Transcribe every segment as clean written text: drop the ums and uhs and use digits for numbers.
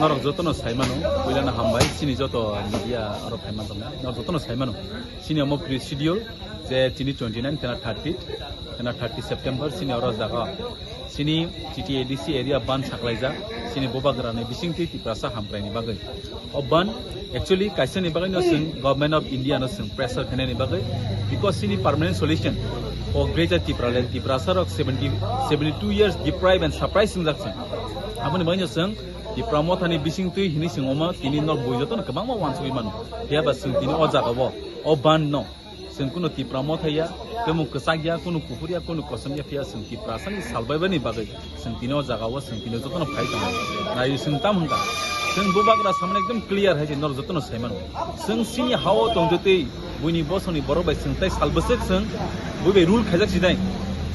norok joto no saimano puila na hambai sini joto media aro phaiman tong norok joto no saimano sini amo pre-schedule je sini 29 tena 30 September sini aro jaga sini TTADC area ban saklaija sini bobagrane bisingti Tiprasa hampraini bagai oban actually kaisa ni bagai no sing government of India no sing pressure khane ni bagai because sini permanent solution or greater Tiprasa rok 72 years deprived and surprising jackson aboni bagai no sing di pramothani bisingti hini singoma tini nor boijoto no kabang ma wansui manu hiaba sing tini ojaga bo oban no sing kuno ti pramothaya kemu kesagya kuno kufuria kuno kosamya pia sing Tiprasa ni salbaibani bagai sing tini ojaga wo sing tini joto no phai tama na yu sing tam hangka sing bobagra samne ekdam clear hai je nor joto no saimano sing sini hawo tongjote buini bosoni borobai sing tai salbasek sing bubai rule khajak sidai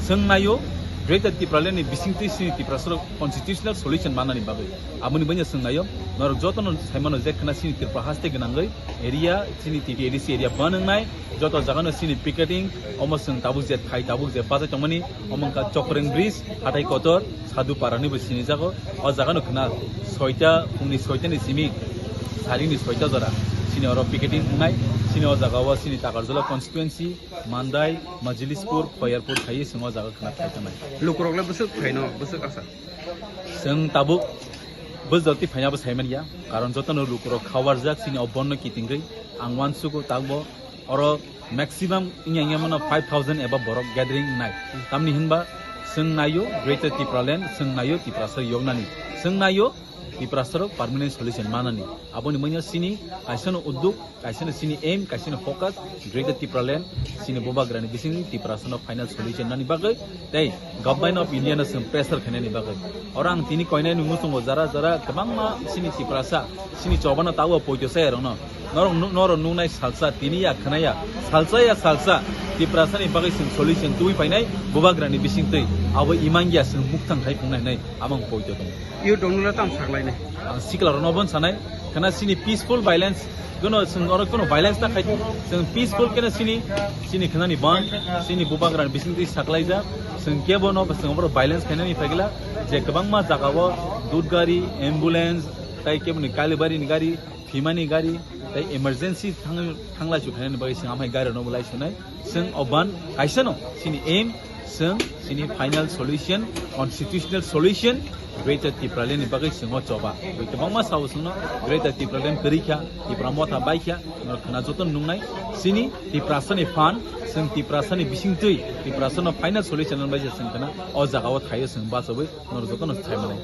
sing nayo greater Tiprasa ni bisingti sini Tiprasa constitutional solution manani bagai amuni banya sing nayo nor joto no saimano je khana sini Tiprasa te gnangai area sini TTADC area banangnai joto jagano sini picketing omosung tabuk je thai tabuk je baza tongmani omongka chokreng bridge hatai kotor sadu parani bo sini jago o jagano khana soita pungni soita ni simi sarini soita jara sini oro picketing ngai sini o jagawa sini takarjola constituency mandai majlispur khoyarpur khai singo jaga khana thai tamai lukrokla busuk phaino busuk asa sing tabuk bujati phaina bo saiman ya karon jotono lukrok khawar jak sini obonno kitingai angwan suko tagbo oro maximum inya mana 5000 above borok gathering night tamni hinba sing nayo greater Tiprasa yognani sing nayo Tiprasa permanent solution manani aboni manya sini kaisano udduk kaisano sini aim kaisano focus greater Tiprasa sini bobagrani bising Tiprasa no final solution nani bagai tai government of India na sing pressure khane ni bagai orang tini koinai nu musungo jara kabang ma sini Tiprasa sini chobana tawa poito sai rong no nor nunai salsa tini ya khanaya salsa Tiprasa ni bagai sing solution tui painai bobagrani bising tei abo imangya sing muktang khai pungnai nai amang poito tong yu donula tam saklai ne Sikwla robon sanai kana sini peaceful violence gono sing oro kono violence ta khai sing peaceful kana sini khana ni ban sini bobagrani bising tei saklai ja sing kebo no sing oro violence khana ni phagila je kabang ma jagawo dud gari ambulance tai kebo ni kalibari ni gari thimani gari tai emergency thangla chu khana ni bai sing amai gari no bulai sunai sing oban kaisano sini aim sini final solution constitutional solution greater Tiprasa ni bagai singo coba itu mama sawu sungno greater Tiprasa kerikya Tipramotha baikya nor khana joton nungnai sini Tiprasa ni fan sing Tiprasa ni bisingtui Tiprasa no final solution bai je sing kana o jaga o thayo sing ba sabai nor joton thaimane